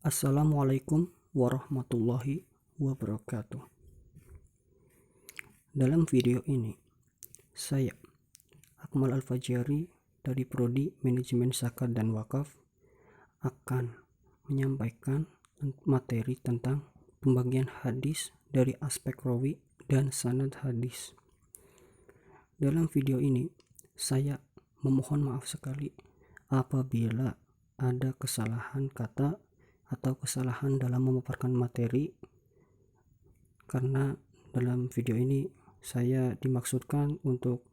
Assalamualaikum warahmatullahi wabarakatuh. Dalam video ini, saya Akmal Al-Fajari dari Prodi Manajemen Zakat dan Wakaf akan menyampaikan materi tentang pembagian hadis dari aspek rawi dan sanad hadis. Dalam video ini, saya memohon maaf sekali apabila ada kesalahan kata atau kesalahan dalam memaparkan materi, karena dalam video ini saya dimaksudkan untuk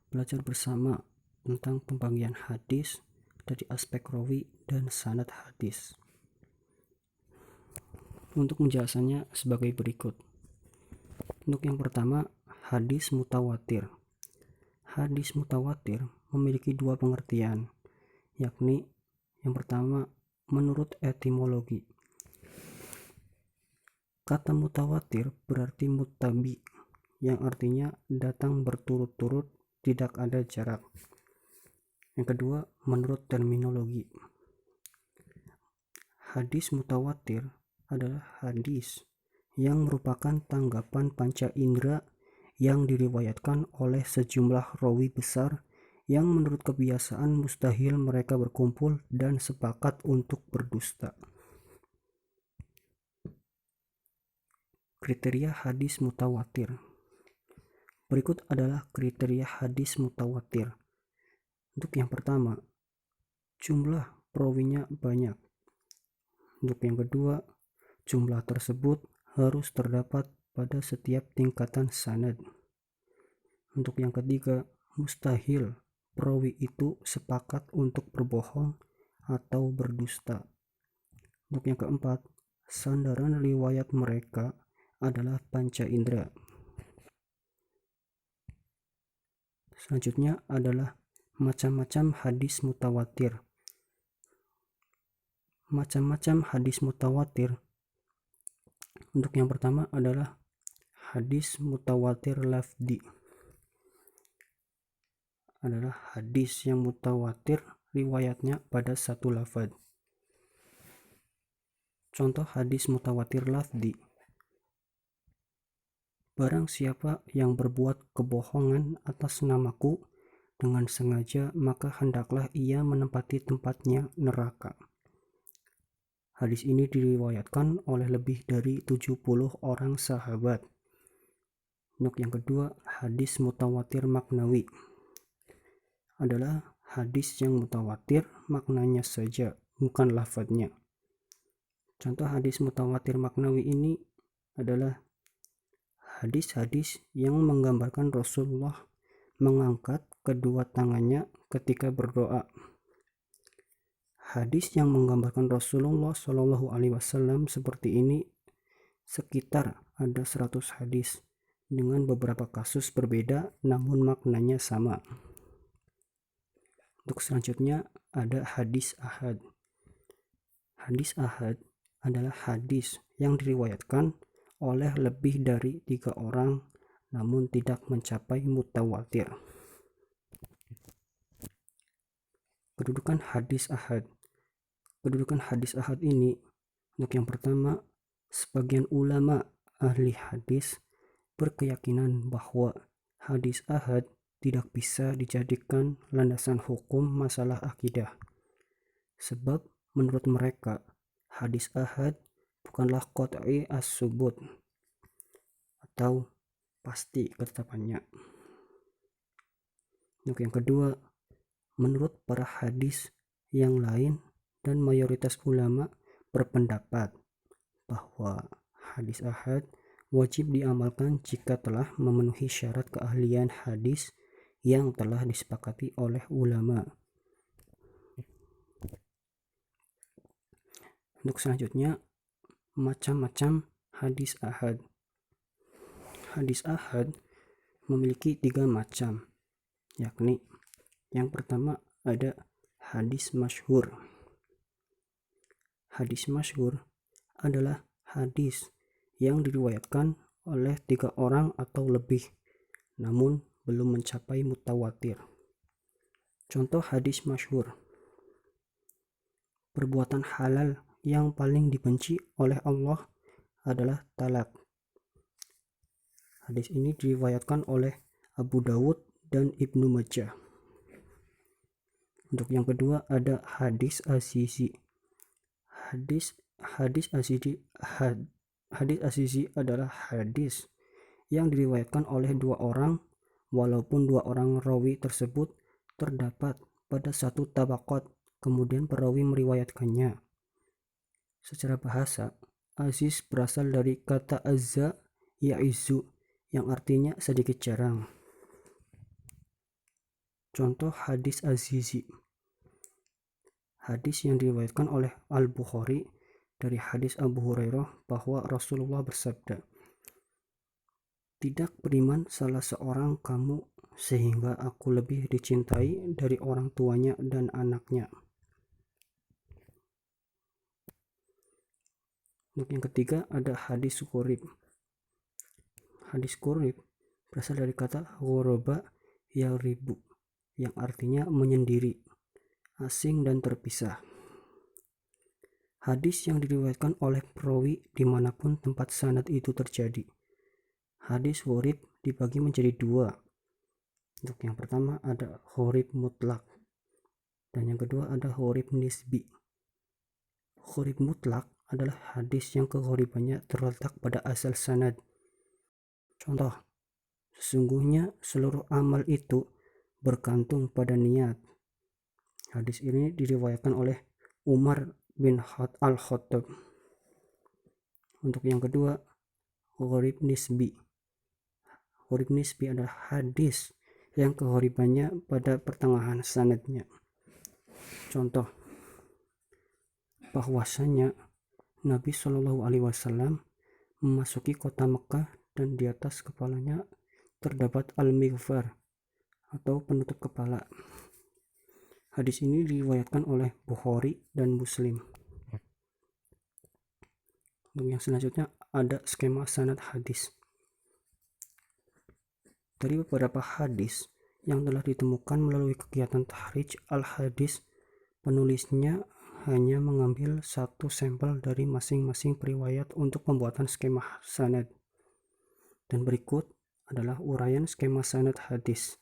belajar bersama tentang pembagian hadis dari aspek rawi dan sanad hadis. Untuk penjelasannya sebagai berikut. Untuk yang pertama, hadis mutawatir. Hadis mutawatir memiliki dua pengertian, yakni yang pertama menurut etimologi. Kata mutawatir berarti muttabi, yang artinya datang berturut-turut, tidak ada jarak. Yang kedua, menurut terminologi. Hadis mutawatir adalah hadis yang merupakan tanggapan panca indera yang diriwayatkan oleh sejumlah rawi besar yang menurut kebiasaan mustahil mereka berkumpul dan sepakat untuk berdusta. Kriteria hadis mutawatir. Berikut adalah kriteria hadis mutawatir. Untuk yang pertama, jumlah perawinya banyak. Untuk yang kedua, jumlah tersebut harus terdapat pada setiap tingkatan sanad. Untuk yang ketiga, mustahil perawi itu sepakat untuk berbohong atau berdusta. Untuk yang keempat, sandaran riwayat mereka adalah panca indera. Selanjutnya adalah macam-macam hadis mutawatir. Macam-macam hadis mutawatir. Untuk yang pertama adalah hadis mutawatir lafzi. Adalah hadis yang mutawatir riwayatnya pada satu lafaz. Contoh hadis mutawatir lafzi. Barang siapa yang berbuat kebohongan atas namaku dengan sengaja, maka hendaklah ia menempati tempatnya neraka. Hadis ini diriwayatkan oleh lebih dari 70 orang sahabat. Untuk yang kedua, hadis mutawatir maknawi. Adalah hadis yang mutawatir maknanya saja, bukan lafadznya. Contoh hadis mutawatir maknawi ini adalah hadis-hadis yang menggambarkan Rasulullah mengangkat kedua tangannya ketika berdoa. Hadis yang menggambarkan Rasulullah Shallallahu Alaihi Wasallam seperti ini sekitar ada 100 hadis dengan beberapa kasus berbeda, namun maknanya sama. Untuk selanjutnya ada hadis ahad. Hadis ahad adalah hadis yang diriwayatkan oleh lebih dari 3 orang namun tidak mencapai mutawatir. Kedudukan hadis ahad. Kedudukan hadis ahad ini, untuk yang pertama, sebagian ulama ahli hadis berkeyakinan bahwa hadis ahad tidak bisa dijadikan landasan hukum masalah akidah. Sebab menurut mereka, hadis ahad bukanlah qat'i as-subut atau pasti ketetapannya. Untuk yang kedua, menurut para hadis yang lain dan mayoritas ulama berpendapat bahwa hadis ahad wajib diamalkan jika telah memenuhi syarat keahlian hadis yang telah disepakati oleh ulama. Untuk selanjutnya, macam-macam hadis ahad. Hadis ahad memiliki 3 macam, yakni yang pertama ada hadis masyhur. Hadis masyhur adalah hadis yang diriwayatkan oleh 3 orang atau lebih, namun belum mencapai mutawatir. Contoh hadis masyhur: perbuatan halal yang paling dibenci oleh Allah adalah talak. Hadis ini diriwayatkan oleh Abu Dawud dan Ibnu Majah. Untuk yang kedua ada hadis Azizi. Hadis Azizi adalah hadis yang diriwayatkan oleh dua orang, walaupun dua orang rawi tersebut terdapat pada satu tabaqat, kemudian perawi meriwayatkannya. Secara bahasa, aziz berasal dari kata azza ya'izzu yang artinya sedikit jarang. Contoh hadis Azizi. Hadis yang diriwayatkan oleh Al-Bukhari dari hadis Abu Hurairah bahwa Rasulullah bersabda, "Tidak beriman salah seorang kamu sehingga aku lebih dicintai dari orang tuanya dan anaknya." Untuk yang ketiga ada hadis qurib. Hadis qurib berasal dari kata ghoroba yaribu yang artinya menyendiri, asing dan terpisah. Hadis yang diriwayatkan oleh perawi dimanapun tempat sanad itu terjadi. Hadis gharib dibagi menjadi dua. Untuk yang pertama ada gharib mutlak dan yang kedua ada gharib nisbi. Gharib mutlak adalah hadis yang kegharibannya terletak pada asal sanad. Contoh, sesungguhnya seluruh amal itu bergantung pada niat. Hadis ini diriwayatkan oleh Umar bin Al-Khattab. Untuk yang kedua, gharib nisbi. Gharib nisbi adalah hadis yang kegharibannya pada pertengahan sanadnya. Contoh, bahwasanya Nabi Shallallahu Alaihi Wasallam memasuki kota Mekah dan di atas kepalanya terdapat al-mighfar atau penutup kepala. Hadis ini diriwayatkan oleh Bukhari dan Muslim. Untuk yang selanjutnya ada skema sanad hadis. Dari beberapa hadis yang telah ditemukan melalui kegiatan tahrij al-hadis, penulisnya hanya mengambil satu sampel dari masing-masing periwayat untuk pembuatan skema sanad. Dan berikut adalah uraian skema sanad hadis.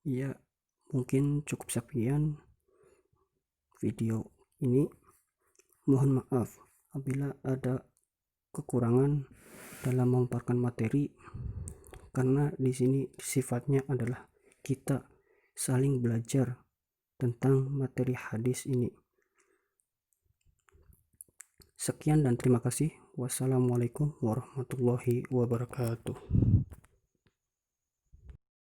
Ya, mungkin cukup sekian video ini. Mohon maaf apabila ada kekurangan dalam memaparkan materi, karena di sini sifatnya adalah kita saling belajar tentang materi hadis ini. Sekian dan terima kasih. Wassalamualaikum warahmatullahi wabarakatuh.